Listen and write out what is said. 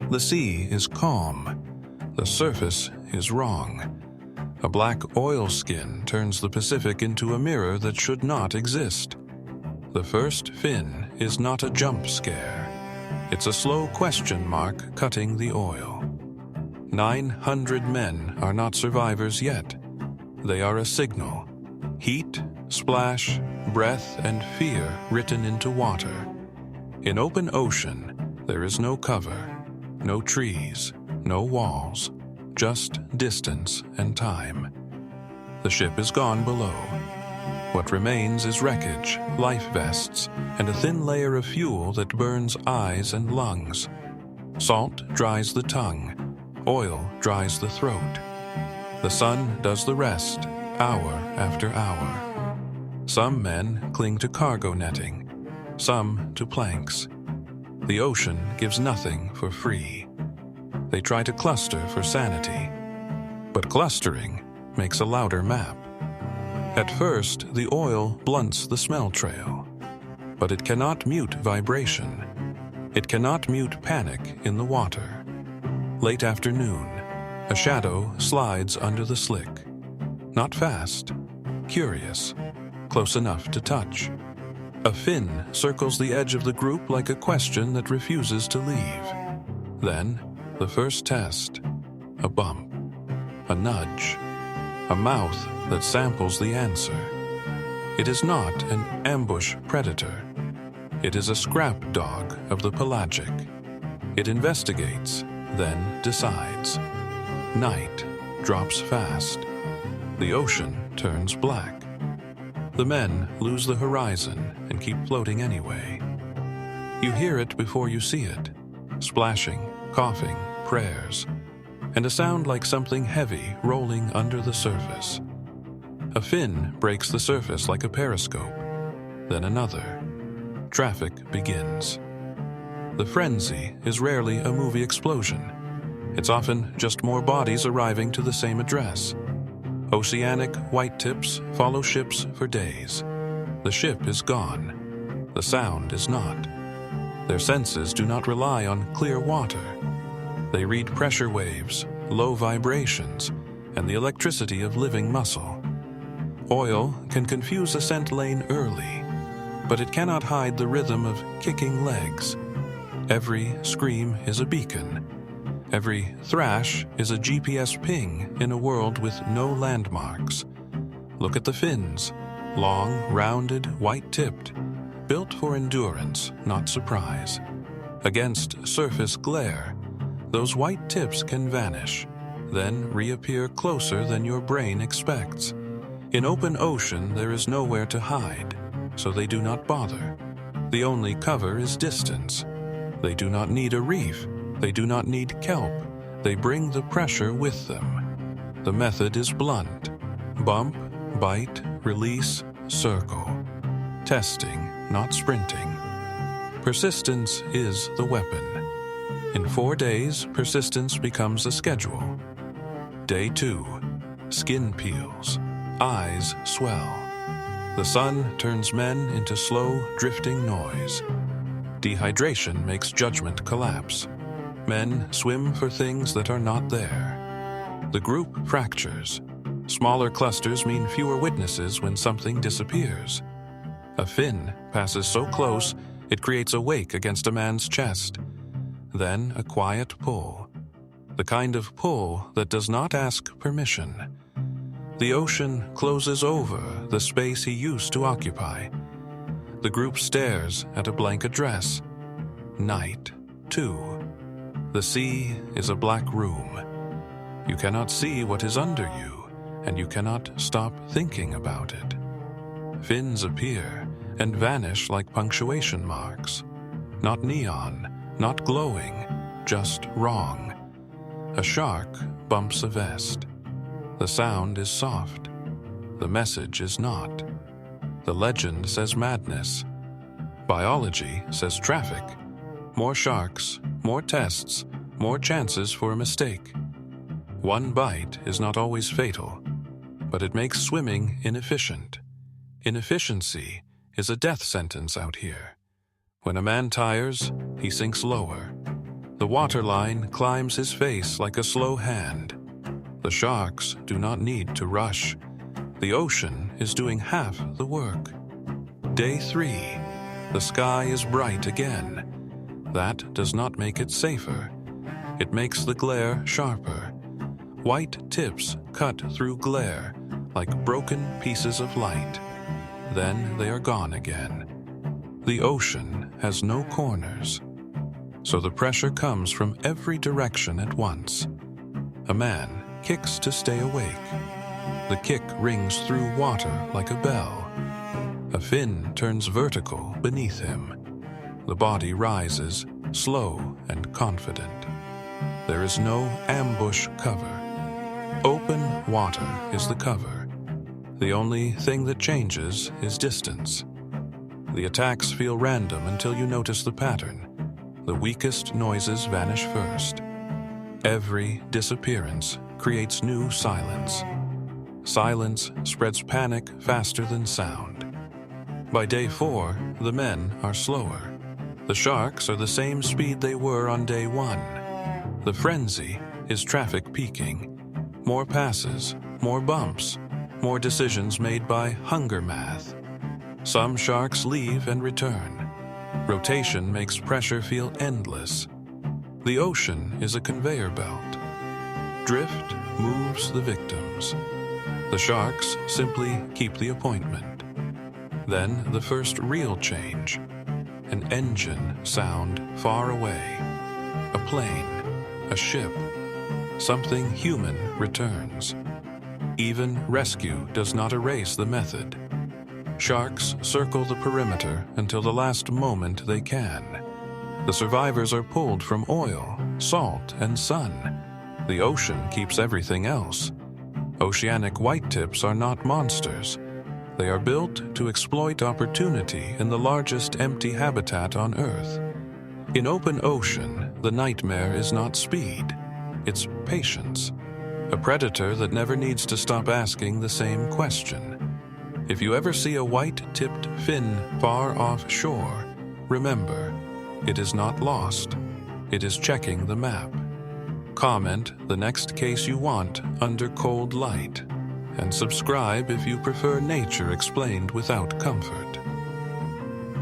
The sea is calm. The surface is wrong. A black oil skin turns the Pacific into a mirror that should not exist. The first fin is not a jump scare. It's a slow question mark cutting the oil. 900 men are not survivors yet. They are a signal. Heat, splash, breath, and fear written into water. In open ocean, there is no cover, no trees, no walls, just distance and time. The ship is gone below. What remains is wreckage, life vests, and a thin layer of fuel that burns eyes and lungs. Salt dries the tongue. Oil dries the throat. The sun does the rest, hour after hour. Some men cling to cargo netting, some to planks. The ocean gives nothing for free. They try to cluster for sanity, but clustering makes a louder map. At first, the oil blunts the smell trail, but it cannot mute vibration. It cannot mute panic in the water. Late afternoon, a shadow slides under the slick. Not fast, curious, close enough to touch. A fin circles the edge of the group like a question that refuses to leave. Then, the first test, a bump, a nudge, a mouth that samples the answer. It is not an ambush predator. It is a scrap dog of the pelagic. It investigates, then decides. Night drops fast. The ocean turns black. The men lose the horizon and keep floating anyway. You hear it before you see it. Splashing, coughing, prayers, and a sound like something heavy rolling under the surface. A fin breaks the surface like a periscope, then another. Traffic begins. The frenzy is rarely a movie explosion. It's often just more bodies arriving to the same address. Oceanic whitetips follow ships for days. The ship is gone. The sound is not. Their senses do not rely on clear water. They read pressure waves, low vibrations, and the electricity of living muscle. Oil can confuse a scent lane early, but it cannot hide the rhythm of kicking legs. Every scream is a beacon. Every thrash is a GPS ping in a world with no landmarks. Look at the fins, long, rounded, white-tipped, built for endurance, not surprise. Against surface glare, those white tips can vanish, then reappear closer than your brain expects. In open ocean, there is nowhere to hide, so they do not bother. The only cover is distance. They do not need a reef. They do not need kelp. They bring the pressure with them. The method is blunt. Bump, bite, release, circle. Testing, not sprinting. Persistence is the weapon. In 4 days, persistence becomes a schedule. Day 2, skin peels, eyes swell. The sun turns men into slow, drifting noise. Dehydration makes judgment collapse. Men swim for things that are not there. The group fractures. Smaller clusters mean fewer witnesses when something disappears. A fin passes so close, it creates a wake against a man's chest. Then a quiet pull. The kind of pull that does not ask permission. The ocean closes over the space he used to occupy. The group stares at a blank address. Night 2. The sea is a black room. You cannot see what is under you, and you cannot stop thinking about it. Fins appear and vanish like punctuation marks. Not neon, not glowing, just wrong. A shark bumps a vest. The sound is soft. The message is not. The legend says madness. Biology says traffic. More sharks, more tests, more chances for a mistake. One bite is not always fatal, but it makes swimming inefficient. Inefficiency is a death sentence out here. When a man tires, he sinks lower. The waterline climbs his face like a slow hand. The sharks do not need to rush. The ocean is doing half the work. Day 3. The sky is bright again. That does not make it safer. It makes the glare sharper. White tips cut through glare like broken pieces of light. Then they are gone again. The ocean has no corners, so the pressure comes from every direction at once. A man kicks to stay awake. The kick rings through water like a bell. A fin turns vertical beneath him. The body rises, slow and confident. There is no ambush cover. Open water is the cover. The only thing that changes is distance. The attacks feel random until you notice the pattern. The weakest noises vanish first. Every disappearance creates new silence. Silence spreads panic faster than sound. By day 4, the men are slower. The sharks are the same speed they were on day 1. The frenzy is traffic peaking. More passes, more bumps, more decisions made by hunger math. Some sharks leave and return. Rotation makes pressure feel endless. The ocean is a conveyor belt. Drift moves the victims. The sharks simply keep the appointment. Then the first real change. An engine sound far away. A plane, a ship. Something human returns. Even rescue does not erase the method. Sharks circle the perimeter until the last moment they can. The survivors are pulled from oil, salt, and sun. The ocean keeps everything else. Oceanic whitetips are not monsters. They are built to exploit opportunity in the largest empty habitat on Earth. In open ocean, the nightmare is not speed. It's patience. A predator that never needs to stop asking the same question. If you ever see a white-tipped fin far offshore, remember, it is not lost. It is checking the map. Comment the next case you want under cold light, and subscribe if you prefer nature explained without comfort.